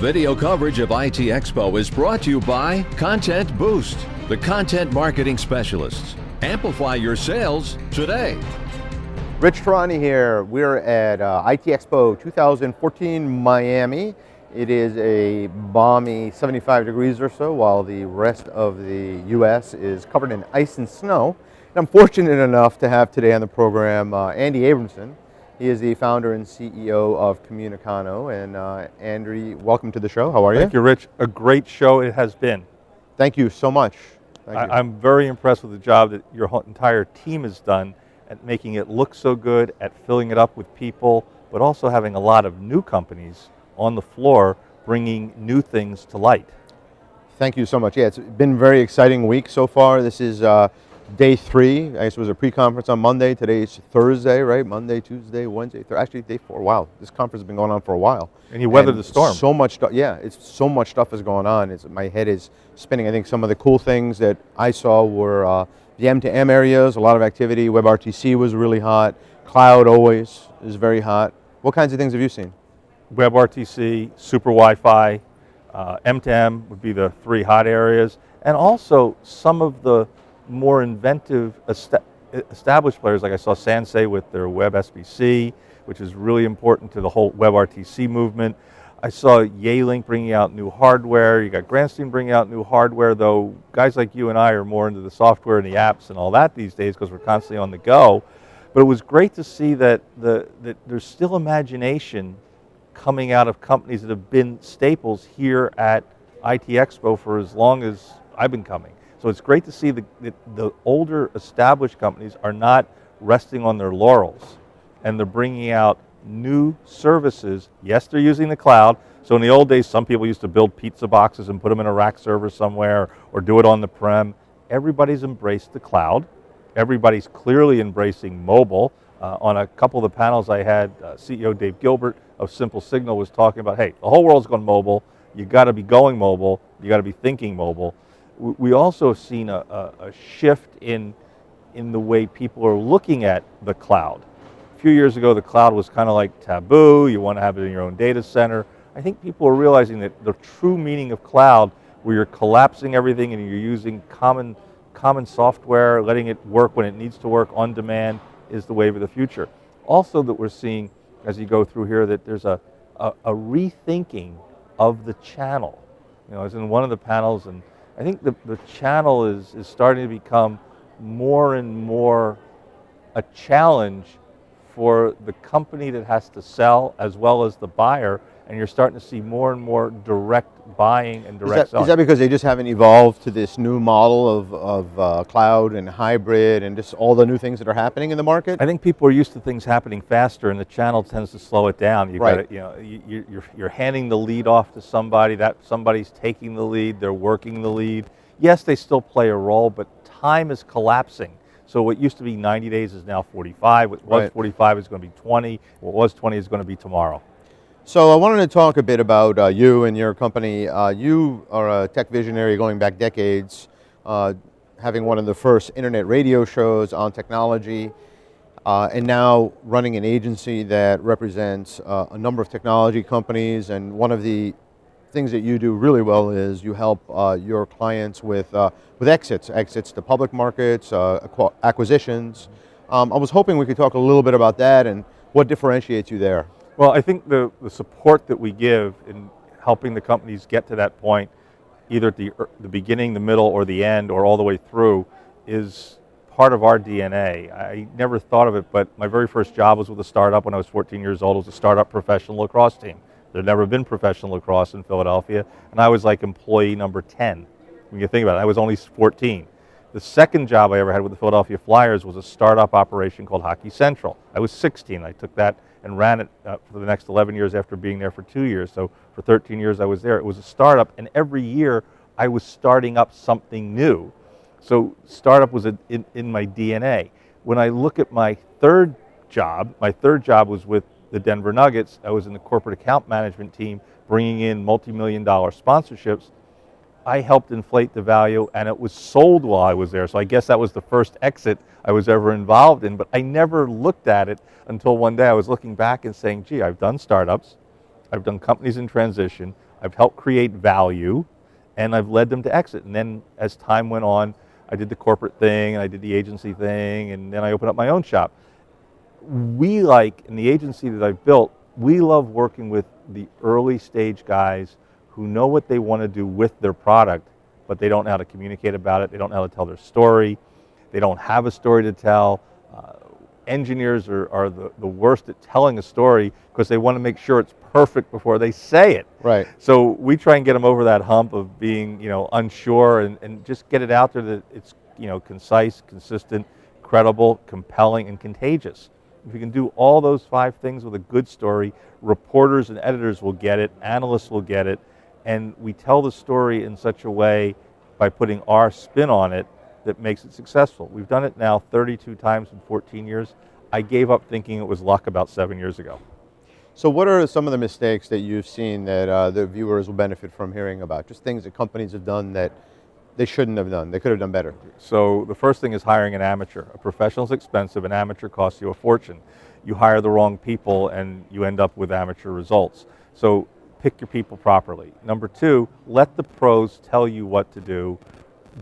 Video coverage of ITEXPO is brought to you by Content Boost, the content marketing specialists. Amplify your sales today. Rich Tarani here. We're at ITEXPO 2014 Miami. It is a balmy 75 degrees or so, while the rest of the U.S. is covered in ice and snow. And I'm fortunate enough to have today on the program Andy Abramson. He is the founder and CEO of Comunicano. And Andy, welcome to the show. How are you? Thank you, Rich. A great show it has been. Thank you so much. I'm very impressed with the job that your entire team has done at making it look so good, at filling it up with people, but also having a lot of new companies on the floor bringing new things to light. Thank you so much. Yeah, it's been a very exciting week so far. This is day 3. I guess it was a pre-conference on Monday. Today's Thursday, right? Monday, Tuesday, Wednesday, actually day 4. Wow, this conference has been going on for a while. And you weathered the storm. So much stuff. Yeah, so much stuff is going on. My head is spinning. I think some of the cool things that I saw were the M2M areas, a lot of activity. WebRTC was really hot. Cloud always is very hot. What kinds of things have you seen? WebRTC, Super Wi-Fi, M2M would be the 3 hot areas, and also some of the more inventive established players, like I saw Sansei with their WebSBC, which is really important to the whole WebRTC movement. I saw Yealink bringing out new hardware. You got Grandstein bringing out new hardware, though guys like you and I are more into the software and the apps and all that these days because we're constantly on the go. But it was great to see that there's still imagination coming out of companies that have been staples here at ITEXPO for as long as I've been coming. So it's great to see that the older established companies are not resting on their laurels, and they're bringing out new services. Yes, they're using the cloud. So in the old days, some people used to build pizza boxes and put them in a rack server somewhere or do it on the prem. Everybody's embraced the cloud. Everybody's clearly embracing mobile. On a couple of the panels I had, CEO Dave Gilbert of Simple Signal was talking about, hey, the whole world's going mobile. You got to be going mobile. You got to be thinking mobile. We also have seen a shift in the way people are looking at the cloud. A few years ago, the cloud was kind of like taboo. You want to have it in your own data center. I think people are realizing that the true meaning of cloud, where you're collapsing everything and you're using common software, letting it work when it needs to work on demand, is the wave of the future. Also that we're seeing, as you go through here, that there's a rethinking of the channel. You know, I was in one of the panels, and I think the channel is starting to become more and more a challenge for the company that has to sell as well as the buyer, and you're starting to see more and more direct buying and direct selling. Is that because they just haven't evolved to this new model of cloud and hybrid and just all the new things that are happening in the market? I think people are used to things happening faster, and the channel tends to slow it down. Right. You're handing the lead off to somebody, that somebody's taking the lead, they're working the lead. Yes, they still play a role, but time is collapsing. So what used to be 90 days is now 45. What was 45 is going to be 20. What was 20 is going to be tomorrow. So I wanted to talk a bit about you and your company. You are a tech visionary going back decades, having one of the first internet radio shows on technology, and now running an agency that represents a number of technology companies. And one of the things that you do really well is you help your clients with exits to public markets, acquisitions. I was hoping we could talk a little bit about that and what differentiates you there. Well, I think the support that we give in helping the companies get to that point, either at the beginning, the middle, or the end, or all the way through, is part of our DNA. I never thought of it, but my very first job was with a startup when I was 14 years old. It was a startup professional lacrosse team. There had never been professional lacrosse in Philadelphia, and I was like employee number 10. When you think about it, I was only 14. The second job I ever had with the Philadelphia Flyers was a startup operation called Hockey Central. I was 16. I took that and ran it for the next 11 years after being there for 2 years. So for 13 years I was there. It was a startup, and every year I was starting up something new. So startup was in my DNA. When I look at my third job was with the Denver Nuggets. I was in the corporate account management team, bringing in multi-million-dollar sponsorships. I helped inflate the value, and it was sold while I was there. So I guess that was the first exit I was ever involved in, but I never looked at it until one day I was looking back and saying, gee, I've done startups, I've done companies in transition, I've helped create value, and I've led them to exit. And then as time went on, I did the corporate thing, and I did the agency thing, and then I opened up my own shop. We like, in the agency that I've built, we love working with the early stage guys who know what they want to do with their product, but they don't know how to communicate about it. They don't know how to tell their story. They don't have a story to tell. Engineers are the worst at telling a story because they want to make sure it's perfect before they say it. Right. So we try and get them over that hump of being, unsure, and just get it out there that it's, concise, consistent, credible, compelling, and contagious. If you can do all those 5 things with a good story, reporters and editors will get it, analysts will get it, and we tell the story in such a way by putting our spin on it that makes it successful. We've done it now 32 times in 14 years. I gave up thinking it was luck about 7 years ago. So what are some of the mistakes that you've seen that the viewers will benefit from hearing about? Just things that companies have done that they shouldn't have done, they could have done better. So the first thing is hiring an amateur. A professional is expensive, an amateur costs you a fortune. You hire the wrong people and you end up with amateur results. So pick your people properly. Number 2, let the pros tell you what to do.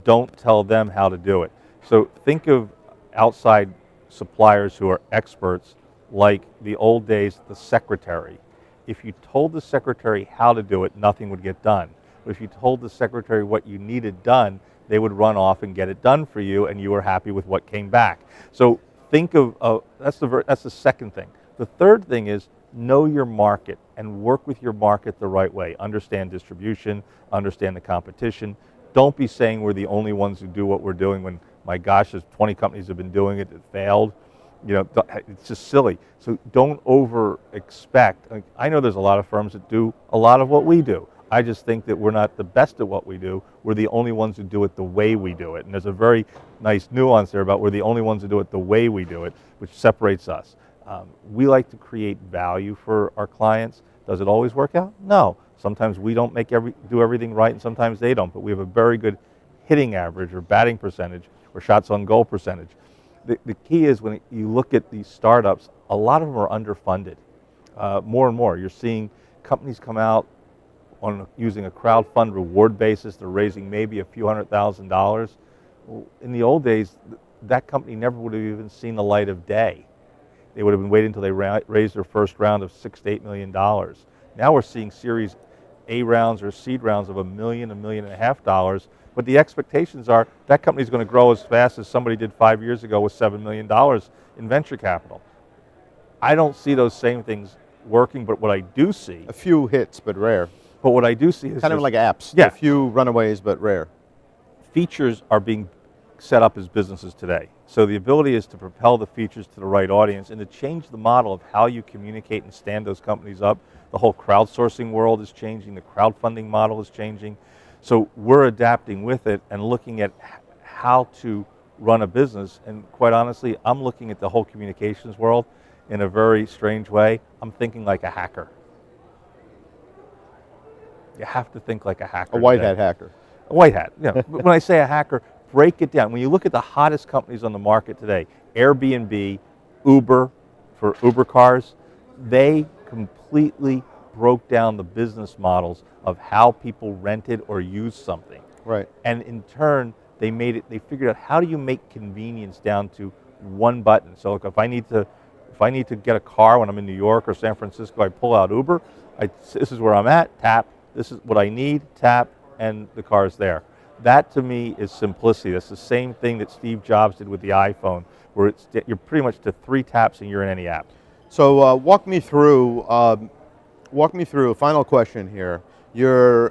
Don't tell them how to do it. So think of outside suppliers who are experts, like the old days, the secretary. If you told the secretary how to do it, nothing would get done. But if you told the secretary what you needed done, they would run off and get it done for you, and you were happy with what came back. So think of, that's the second thing. The third thing is know your market and work with your market the right way. Understand distribution, understand the competition. Don't be saying we're the only ones who do what we're doing when, my gosh, there's 20 companies have been doing it that failed. It's just silly. So don't over expect. I know there's a lot of firms that do a lot of what we do. I just think that we're not the best at what we do. We're the only ones who do it the way we do it. And there's a very nice nuance there about we're the only ones who do it the way we do it, which separates us. We like to create value for our clients. Does it always work out? No. Sometimes we don't do everything right, and sometimes they don't. But we have a very good hitting average or batting percentage or shots on goal percentage. The key is when you look at these startups, a lot of them are underfunded. More and more, you're seeing companies come out using a crowdfund reward basis. They're raising maybe a few $100,000. In the old days, that company never would have even seen the light of day. They would have been waiting until they raised their first round of $6 to $8 million. Now we're seeing Series A rounds or seed rounds of $1 million, $1.5 million. But the expectations are that company's going to grow as fast as somebody did 5 years ago with $7 million in venture capital. I don't see those same things working, but what I do see... A few hits, but rare. But what I do see is... Kind of like apps. Yeah. A few runaways, but rare. Features are being set up as businesses today. So the ability is to propel the features to the right audience and to change the model of how you communicate and stand those companies up. The whole crowdsourcing world is changing. The crowdfunding model is changing. So we're adapting with it and looking at how to run a business. And quite honestly, I'm looking at the whole communications world in a very strange way. I'm thinking like a hacker. You have to think like a hacker. A white hat hacker. A white hat. When I say a hacker, break it down. When you look at the hottest companies on the market today, Airbnb, Uber, for Uber cars, they completely broke down the business models of how people rented or used something. Right. And in turn, they figured out how do you make convenience down to one button. So look, if I need to get a car when I'm in New York or San Francisco, I pull out Uber. This is where I'm at, tap. This is what I need, tap, and the car's there. That to me is simplicity. That's the same thing that Steve Jobs did with the iPhone, where you're pretty much to 3 taps and you're in any app. So walk me through a final question here. You're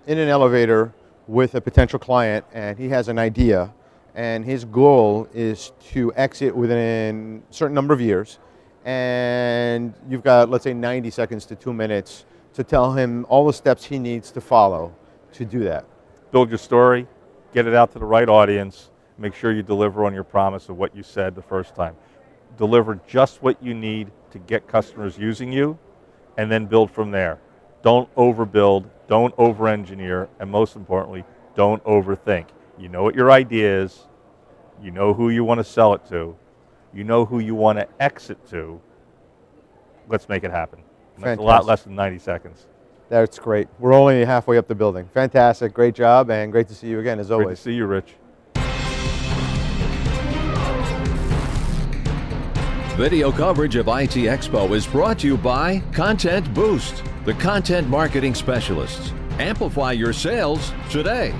in an elevator with a potential client and he has an idea and his goal is to exit within a certain number of years, and you've got, let's say, 90 seconds to 2 minutes to tell him all the steps he needs to follow to do that. Build your story, get it out to the right audience, make sure you deliver on your promise of what you said the first time. Deliver just what you need to get customers using you, and then build from there. Don't overbuild, don't over-engineer, and most importantly, don't overthink. You know what your idea is, you know who you want to sell it to, you know who you want to exit to. Let's make it happen. And that's a lot less than 90 seconds. That's great. We're only halfway up the building. Fantastic, great job, and great to see you again as Great to always. see you, Rich. Video coverage of IT Expo is brought to you by Content Boost, the content marketing specialists. Amplify your sales today.